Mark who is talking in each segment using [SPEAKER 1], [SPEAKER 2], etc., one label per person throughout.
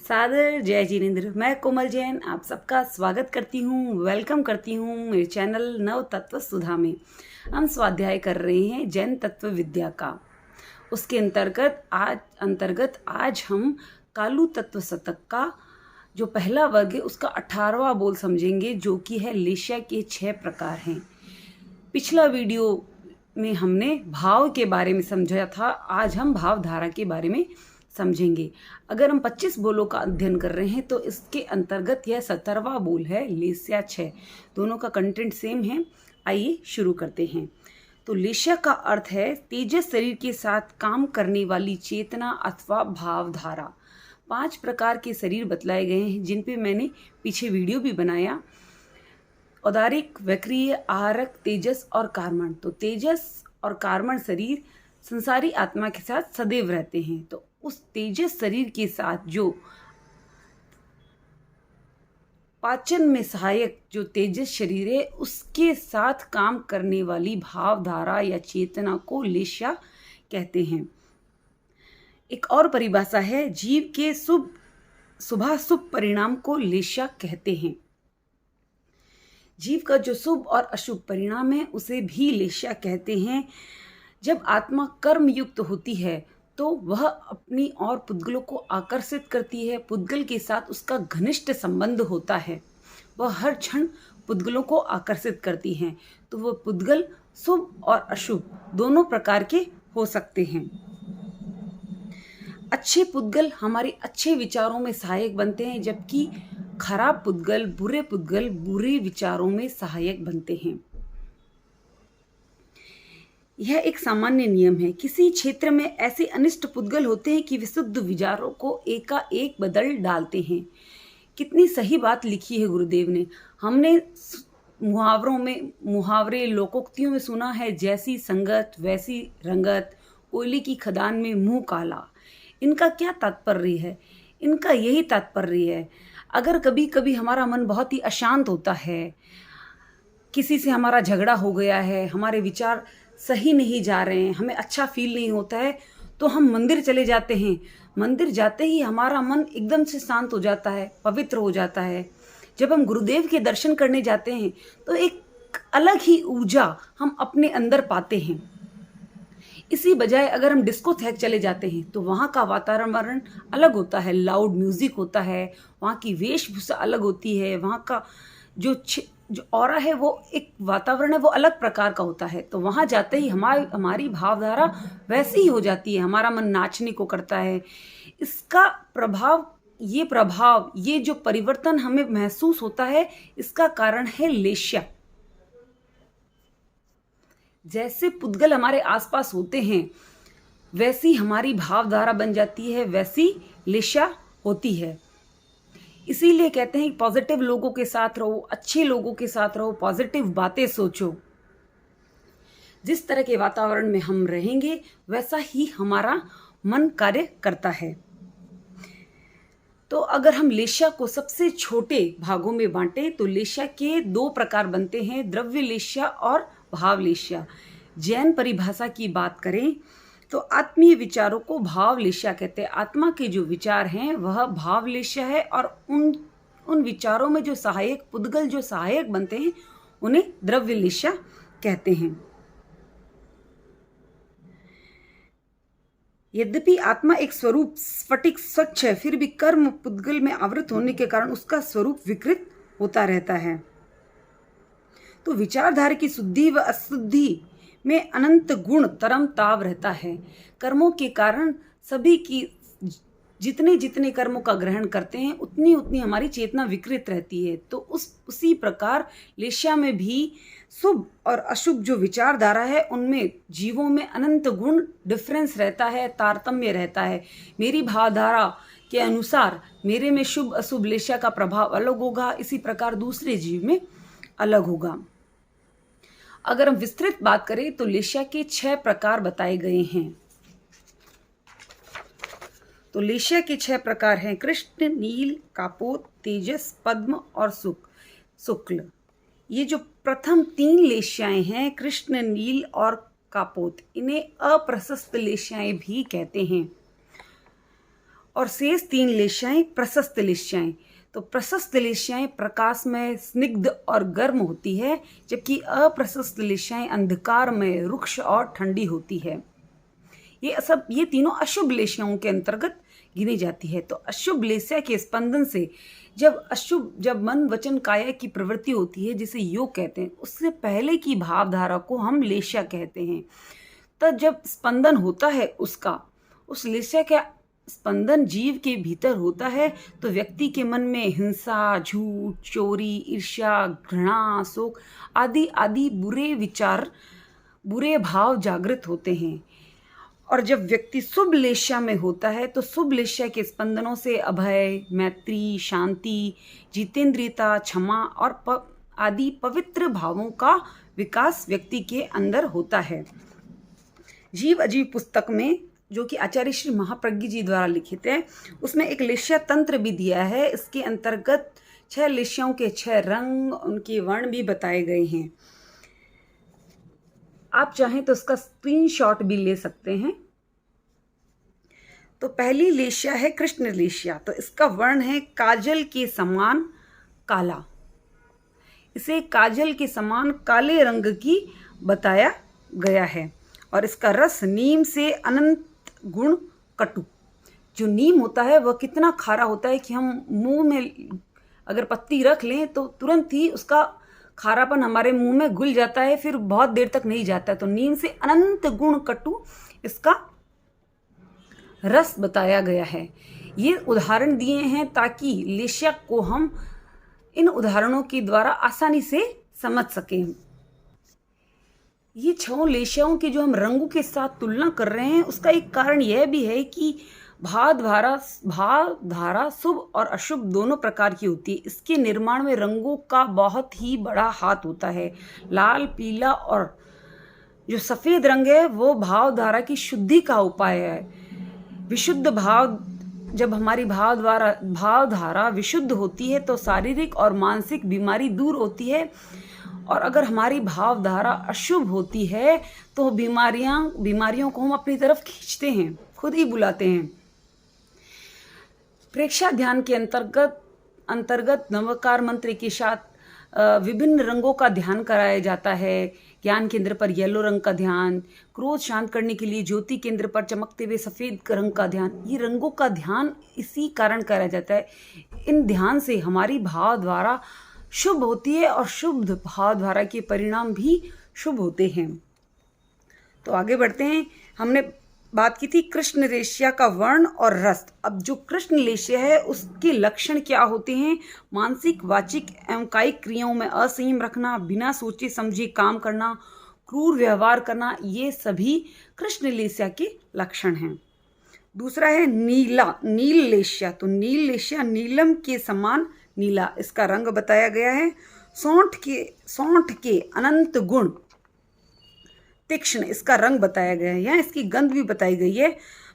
[SPEAKER 1] सादर जय जिनेन्द्र। मैं कोमल जैन आप सबका स्वागत करती हूँ, वेलकम करती हूँ मेरे चैनल नव तत्व सुधा में। हम स्वाध्याय कर रहे हैं जैन तत्व विद्या का। उसके अंतर्गत आज हम कालू तत्व शतक का जो पहला वर्ग है उसका 18वां बोल समझेंगे, जो कि है लेशा के 6 प्रकार हैं। पिछला वीडियो में हमने भाव के बारे में समझा था, आज हम भावधारा के बारे में समझेंगे। अगर हम 25 बोलों का अध्ययन कर रहे हैं तो इसके अंतर्गत यह 17वां बोल है लेस्या 6। दोनों का कंटेंट सेम है। आइए शुरू करते हैं। तो लेस्या का अर्थ है तेजस शरीर के साथ काम करने वाली चेतना अथवा भावधारा। 5 प्रकार के शरीर बतलाए गए हैं जिन पे मैंने पीछे वीडियो भी बनाया। औदारिक, वक्रीय, आहारक, तेजस और कार्मण। तो तेजस और कार्मण शरीर संसारी आत्मा के साथ सदैव रहते हैं। तो उस तेजस शरीर के साथ जो पाचन में सहायक जो तेजस शरीर है उसके साथ काम करने वाली भावधारा या चेतना को लेशा कहते हैं। एक और परिभाषा है, जीव के शुभाशुभ परिणाम को लेशा कहते हैं। जीव का जो शुभ और अशुभ परिणाम है उसे भी लेशा कहते हैं। जब आत्मा कर्म युक्त होती है तो वह अपनी और पुद्गलों को आकर्षित करती है। पुद्गल के साथ उसका घनिष्ठ संबंध होता है। वह हर क्षण पुद्गलों को आकर्षित करती हैं। तो वह पुद्गल शुभ और अशुभ दोनों प्रकार के हो सकते हैं। अच्छे पुद्गल हमारे अच्छे विचारों में सहायक बनते हैं, जबकि खराब पुद्गल बुरे विचारों में सहायक बनते हैं। यह एक सामान्य नियम है। किसी क्षेत्र में ऐसे अनिष्ट पुद्गल होते हैं कि विशुद्ध विचारों को एकाएक बदल डालते हैं। कितनी सही बात लिखी है गुरुदेव ने। हमने मुहावरे लोकोक्तियों में सुना है, जैसी संगत वैसी रंगत, कोयले की खदान में मुंह काला। इनका क्या तात्पर्य है? इनका यही तात्पर्य है, अगर कभी कभी हमारा मन बहुत ही अशांत होता है, किसी से हमारा झगड़ा हो गया है, हमारे विचार सही नहीं जा रहे हैं, हमें अच्छा फील नहीं होता है, तो हम मंदिर चले जाते हैं। मंदिर जाते ही हमारा मन एकदम से शांत हो जाता है, पवित्र हो जाता है। जब हम गुरुदेव के दर्शन करने जाते हैं तो एक अलग ही ऊर्जा हम अपने अंदर पाते हैं। इसी बजाय अगर हम डिस्को थैक चले जाते हैं तो वहाँ का वातावरण अलग होता है, लाउड म्यूजिक होता है, वहाँ की वेशभूषा अलग होती है, वहाँ का जो ऑरा है वो एक वातावरण है वो अलग प्रकार का होता है। तो वहाँ जाते ही हमारी भावधारा वैसी ही हो जाती है, हमारा मन नाचने को करता है। इसका प्रभाव ये जो परिवर्तन हमें महसूस होता है, इसका कारण है लेशा। जैसे पुद्गल हमारे आसपास होते हैं वैसी हमारी भावधारा बन जाती है, वैसी लेशा होती है। इसीलिए कहते हैं पॉजिटिव लोगों के साथ रहो, अच्छे लोगों के साथ रहो, पॉजिटिव बातें सोचो। जिस तरह के वातावरण में हम रहेंगे वैसा ही हमारा मन कार्य करता है। तो अगर हम लेशा को सबसे छोटे भागों में बांटें तो लेशा के 2 प्रकार बनते हैं, द्रव्य लेशा और भाव लेशा। जैन परिभाषा की बात करें तो आत्मीय विचारों को भाव लेशा कहते हैं। आत्मा के जो विचार हैं वह भाव लेशा है, और उन विचारों में जो सहायक पुद्गल जो सहायक बनते हैं उन्हें द्रव्य लेशा कहते हैं। यद्यपि आत्मा एक स्वरूप स्फटिक स्वच्छ है, फिर भी कर्म पुद्गल में आवृत होने के कारण उसका स्वरूप विकृत होता रहता है। तो विचारधारा की शुद्धि व अशुद्धि में अनंत गुण तरम ताव रहता है। कर्मों के कारण सभी की जितने कर्मों का ग्रहण करते हैं उतनी हमारी चेतना विकृत रहती है। तो उसी प्रकार लेशा में भी शुभ और अशुभ जो विचारधारा है उनमें जीवों में अनंत गुण डिफरेंस रहता है, तारतम्य रहता है। मेरी भावधारा के अनुसार मेरे में शुभ अशुभ लेशा का प्रभाव अलग होगा, इसी प्रकार दूसरे जीव में अलग होगा। अगर हम विस्तृत बात करें तो लेशा के 6 प्रकार बताए गए हैं। तो लेशा के 6 प्रकार हैं, कृष्ण, नील, कापोत, तेजस, पद्म और शुक्ल। ये जो प्रथम 3 लेशाएं हैं, कृष्ण, नील और कापोत, इन्हें अप्रशस्त लेशाएं भी कहते हैं। और शेष 3 लेशियाएं प्रशस्त लेशियाएं। तो प्रशस्त लेशियाएं प्रकाश में स्निग्ध और गर्म होती है, जबकि अप्रशस्त लेशियाएं अंधकार में रुक्ष और ठंडी होती है। ये तीनों अशुभ लेशियाओं के अंतर्गत गिनी जाती है। तो अशुभ लेशिया के स्पंदन से जब मन वचन काया की प्रवृत्ति होती है, जिसे योग कहते हैं, उससे पहले की भावधारा को हम लेशिया कहते हैं। तब जब स्पंदन होता है उस लेशिया का स्पंदन जीव के भीतर होता है, तो व्यक्ति के मन में हिंसा, झूठ, चोरी, ईर्ष्या, घृणा, शोक आदि बुरे विचार, बुरे भाव जागृत होते हैं। और जब व्यक्ति शुभ लेशिया में होता है, तो शुभ लेशिया के स्पंदनों से अभय, मैत्री, शांति, जितेंद्रियता, क्षमा और आदि पवित्र भावों का विकास व्यक्ति के अंदर होता है। जीव अजीव पुस्तक में, जो कि आचार्य श्री महाप्रज्ञ जी द्वारा लिखित है, उसमें एक लेशिया तंत्र भी दिया है। इसके अंतर्गत 6 लेशियाओं के 6 रंग, उनके वर्ण भी बताए गए हैं। आप चाहें तो उसका स्क्रीनशॉट भी ले सकते हैं। तो पहली लेशिया है कृष्ण लेशिया। तो इसका वर्ण है काजल के समान काला। इसे काजल के समान काले रंग की बताया गया है। और इसका रस नीम से अनंत गुण कटु। जो नीम होता है वह कितना खारा होता है कि हम मुंह में अगर पत्ती रख लें तो तुरंत ही उसका खारापन हमारे मुंह में घुल जाता है, फिर बहुत देर तक नहीं जाता है। तो नीम से अनंत गुण कटु इसका रस बताया गया है। ये उदाहरण दिए हैं ताकि लेशिया को हम इन उदाहरणों के द्वारा आसानी से समझ सकें। ये 6 लेशियाओं की जो हम रंगों के साथ तुलना कर रहे हैं, उसका एक कारण यह भी है कि भावधारा शुभ और अशुभ दोनों प्रकार की होती है। इसके निर्माण में रंगों का बहुत ही बड़ा हाथ होता है। लाल, पीला और जो सफ़ेद रंग है वो भावधारा की शुद्धि का उपाय है। विशुद्ध भाव, जब हमारी भावधारा विशुद्ध होती है तो शारीरिक और मानसिक बीमारी दूर होती है। और अगर हमारी भावधारा अशुभ होती है तो बीमारियों को हम अपनी तरफ खींचते हैं, खुद ही बुलाते हैं। प्रेक्षा ध्यान के अंतर्गत नवकार मंत्र के साथ विभिन्न रंगों का ध्यान कराया जाता है। ज्ञान केंद्र पर येलो रंग का ध्यान, क्रोध शांत करने के लिए ज्योति केंद्र पर चमकते हुए सफ़ेद रंग का ध्यान। ये रंगों का ध्यान इसी कारण कराया जाता है। इन ध्यान से हमारी भावधारा शुभ होती है और शुभ भावधारा के परिणाम भी शुभ होते हैं। तो आगे बढ़ते हैं। हमने बात की थी कृष्ण लेशिया का वर्ण और रस। अब जो कृष्ण लेशिया है उसके लक्षण क्या होते हैं? मानसिक, वाचिक एवं कायिक क्रियाओं में असंयम रखना, बिना सोचे समझे काम करना, क्रूर व्यवहार करना, ये सभी कृष्ण लेशिया के लक्षण हैं। दूसरा है नील लेशिया। तो नील लेशिया नीलम के समान नीला, इसका रंग बताया गया है। सौंठ के अनंत गुण तीक्ष्ण, इसका रंग बताया गया है। यहाँ इसकी गंध भी बताई गई है।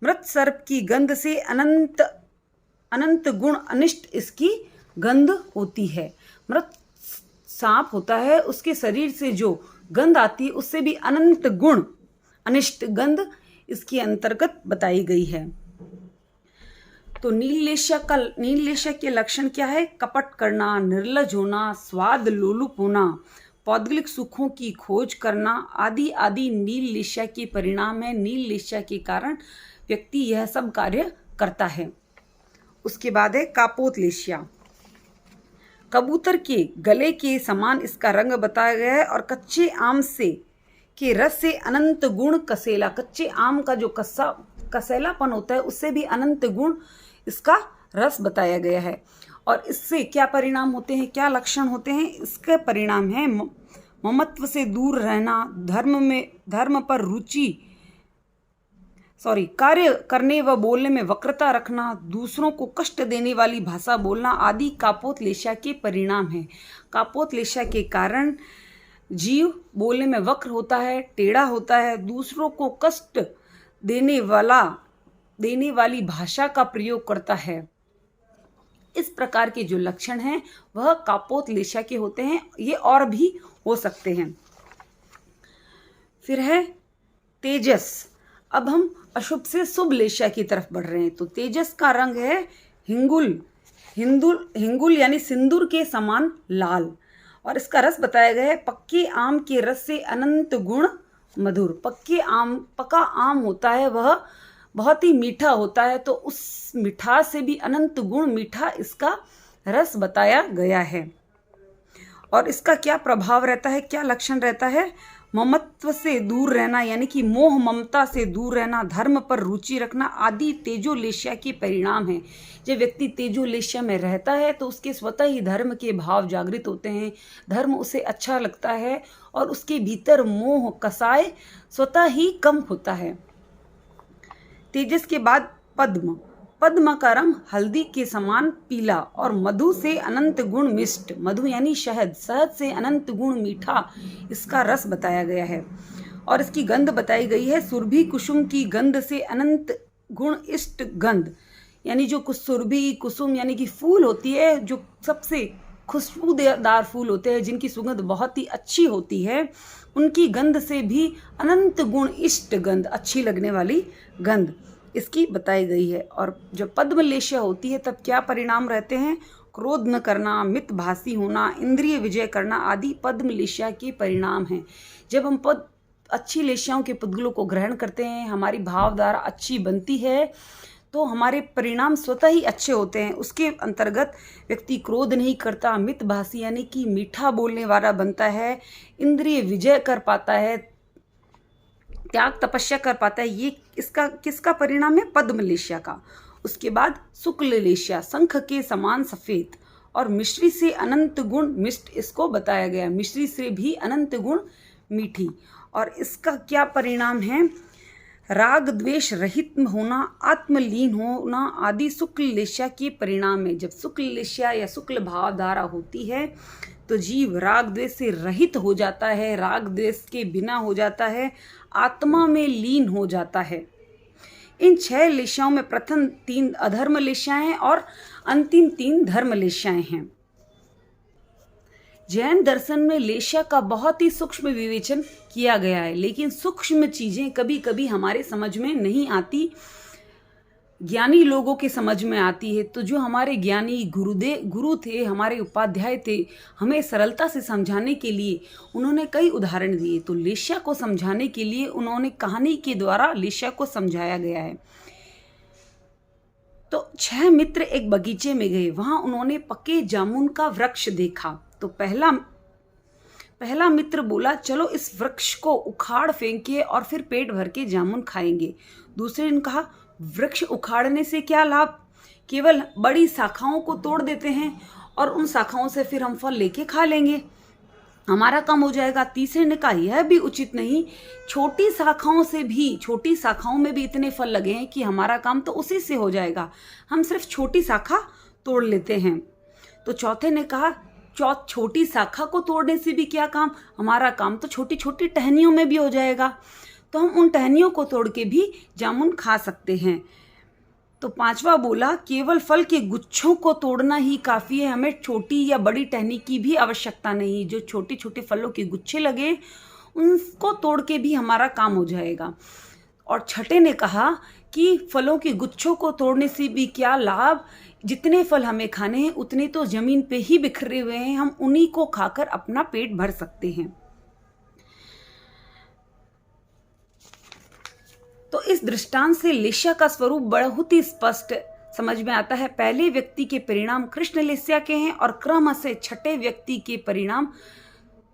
[SPEAKER 1] मृत सर्प की गंध से अनंत गुण अनिष्ट इसकी गंध होती है। मृत सांप होता है, उसके शरीर से जो गंध आती है उससे भी अनंत गुण अनिष्ट गंध इसके अंतर्गत बताई गई है। तो नील लेशिया के लक्षण क्या है? कपट करना, निर्लज होना, स्वाद लोलुप होना, पौद्गलिक सुखों की खोज करना आदि नील लेशिया के परिणाम है। नील लेशिया के कारण व्यक्ति यह सब कार्य करता है। उसके बाद है कापोत लेशिया। कबूतर के गले के समान इसका रंग बताया गया है और कच्चे आम के रस से अनंत गुण कसेला। कच्चे आम का जो कसेलापन होता है उससे भी अनंत गुण इसका रस बताया गया है। और इससे क्या परिणाम होते हैं, क्या लक्षण होते हैं? इसके परिणाम है ममत्व से दूर रहना, धर्म पर रुचि, कार्य करने व बोलने में वक्रता रखना, दूसरों को कष्ट देने वाली भाषा बोलना आदि कापोत लेशिया के परिणाम है। कापोत लेशिया के कारण जीव बोलने में वक्र होता है, टेढ़ा होता है, दूसरों को कष्ट देने वाली भाषा का प्रयोग करता है। इस प्रकार के जो लक्षण हैं वह कापोत लेशिया के होते हैं। ये और भी हो सकते हैं। फिर है तेजस। अब हम अशुभ से शुभ लेशा की तरफ बढ़ रहे हैं। तो तेजस का रंग है हिंगुल, हिंगुल यानी सिंदूर के समान लाल। और इसका रस बताया गया है पक्के आम के रस से अनंत गुण मधुर। पका आम होता है वह बहुत ही मीठा होता है, तो उस मिठास से भी अनंत गुण मीठा इसका रस बताया गया है। और इसका क्या प्रभाव रहता है, क्या लक्षण रहता है? ममत्व से दूर रहना, यानी कि मोह ममता से दूर रहना, धर्म पर रुचि रखना आदि तेजोलेश्या के परिणाम हैं। जब व्यक्ति तेजोलेश्या में रहता है तो उसके स्वतः ही धर्म के भाव जागृत होते हैं, धर्म उसे अच्छा लगता है और उसके भीतर मोह कसाय स्वतः ही कम होता है। तेजस के बाद पद्म। पद्म का रंग हल्दी के समान पीला और मधु से अनंत गुण मिष्ट, मधु यानी शहद, शहद से अनंत गुण मीठा इसका रस बताया गया है। और इसकी गंध बताई गई है सुरभि कुसुम की गंध से अनंत गुण इष्ट गंध, यानी जो सुरभि कुसुम यानी कि फूल होती है, जो सबसे खुशबूदार फूल होते हैं जिनकी सुगंध बहुत ही अच्छी होती है, उनकी गंध से भी अनंत गुण इष्ट गंध, अच्छी लगने वाली गंध इसकी बताई गई है। और जब पद्मलेश्या होती है तब क्या परिणाम रहते हैं? क्रोध न करना, मितभाषी होना, इंद्रिय विजय करना आदि पद्मलेश्या के परिणाम हैं। जब हम अच्छी लेश्याओं के पुद्गलों को ग्रहण करते हैं, हमारी भावधारा अच्छी बनती है, तो हमारे परिणाम स्वतः ही अच्छे होते हैं। उसके अंतर्गत व्यक्ति क्रोध नहीं करता, मितभाषी यानी कि मीठा बोलने वाला बनता है, इंद्रिय विजय कर पाता है, त्याग तपस्या कर पाता है। ये इसका किसका परिणाम है? पद्मलेश्या का। उसके बाद शुक्ल लेश्या, शंख के समान सफेद और मिश्री से अनंत गुण मिष्ट इसको बताया गया, मिश्री से भी अनंत गुण मीठी। और इसका क्या परिणाम है? राग द्वेष रहित होना, आत्मलीन होना आदि शुक्ल लेश्या के परिणाम है। जब शुक्ल लेश्या या शुक्ल भावधारा होती है तो जीव राग द्वेष से रहित हो जाता है, राग द्वेष के बिना हो जाता है, आत्मा में लीन हो जाता है। इन 6 लेश्याओं में प्रथम 3 अधर्म लेश्याएं हैं और अंतिम 3 धर्म लेश्याएं हैं। जैन दर्शन में लेश्या का बहुत ही सूक्ष्म विवेचन किया गया है, लेकिन सूक्ष्म चीजें कभी कभी हमारे समझ में नहीं आती, ज्ञानी लोगों के समझ में आती है। तो जो हमारे ज्ञानी गुरु थे, हमारे उपाध्याय थे, हमें सरलता से समझाने के लिए उन्होंने कई उदाहरण दिए। तो लेश्या को समझाने के लिए उन्होंने कहानी के द्वारा लेश्या को समझाया गया है। तो 6 मित्र एक बगीचे में गए, वहां उन्होंने पके जामुन का वृक्ष देखा। तो पहला मित्र बोला, चलो इस वृक्ष को उखाड़ फेंकिए और फिर पेट भर के जामुन खाएंगे। दूसरे ने कहा, वृक्ष उखाड़ने से क्या लाभ, केवल बड़ी शाखाओं को तोड़ देते हैं और उन शाखाओं से फिर हम फल लेके खा लेंगे, हमारा काम हो जाएगा। तीसरे ने कहा, यह भी उचित नहीं, छोटी शाखाओं में भी इतने फल लगे हैं कि हमारा काम तो उसी से हो जाएगा, हम सिर्फ छोटी शाखा तोड़ लेते हैं। तो चौथे ने कहा, छोटी शाखा को तोड़ने से भी क्या काम, हमारा काम तो छोटी छोटी टहनियों में भी हो जाएगा, तो हम उन टहनियों को तोड़ के भी जामुन खा सकते हैं। तो पांचवा बोला, केवल फल के गुच्छों को तोड़ना ही काफ़ी है, हमें छोटी या बड़ी टहनी की भी आवश्यकता नहीं, जो छोटे छोटे फलों के गुच्छे लगे उनको तोड़ के भी हमारा काम हो जाएगा। और छठे ने कहा कि फलों के गुच्छों को तोड़ने से भी क्या लाभ, जितने फल हमें खाने हैं उतने तो जमीन पे ही बिखरे हुए हैं, हम उन्हीं को खाकर अपना पेट भर सकते हैं। तो इस दृष्टांत से लेश्या का स्वरूप बहुत ही स्पष्ट समझ में आता है। पहले व्यक्ति के परिणाम कृष्ण लेश्या के हैं और क्रम से छठे व्यक्ति के परिणाम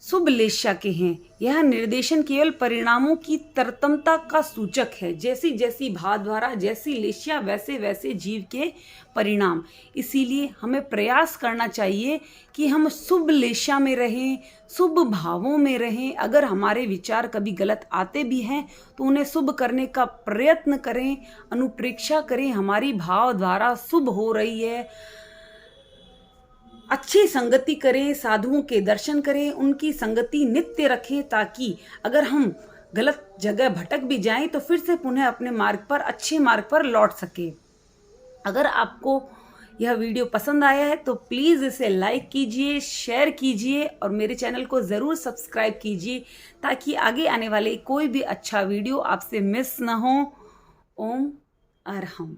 [SPEAKER 1] शुभ लेश्या के हैं। यह निर्देशन केवल परिणामों की तरतमता का सूचक है, जैसी जैसी भावधारा, जैसी लेश्या वैसे वैसे जीव के परिणाम। इसीलिए हमें प्रयास करना चाहिए कि हम शुभ लेश्या में रहें, शुभ भावों में रहें। अगर हमारे विचार कभी गलत आते भी हैं तो उन्हें शुभ करने का प्रयत्न करें, अनुप्रेक्षा करें, हमारी भावधारा शुभ हो रही है, अच्छी संगति करें, साधुओं के दर्शन करें, उनकी संगति नित्य रखें, ताकि अगर हम गलत जगह भटक भी जाएं तो फिर से पुनः अपने मार्ग पर, अच्छे मार्ग पर लौट सके। अगर आपको यह वीडियो पसंद आया है तो प्लीज़ इसे लाइक कीजिए, शेयर कीजिए और मेरे चैनल को ज़रूर सब्सक्राइब कीजिए ताकि आगे आने वाले कोई भी अच्छा वीडियो आपसे मिस ना हो। ओम अरहम।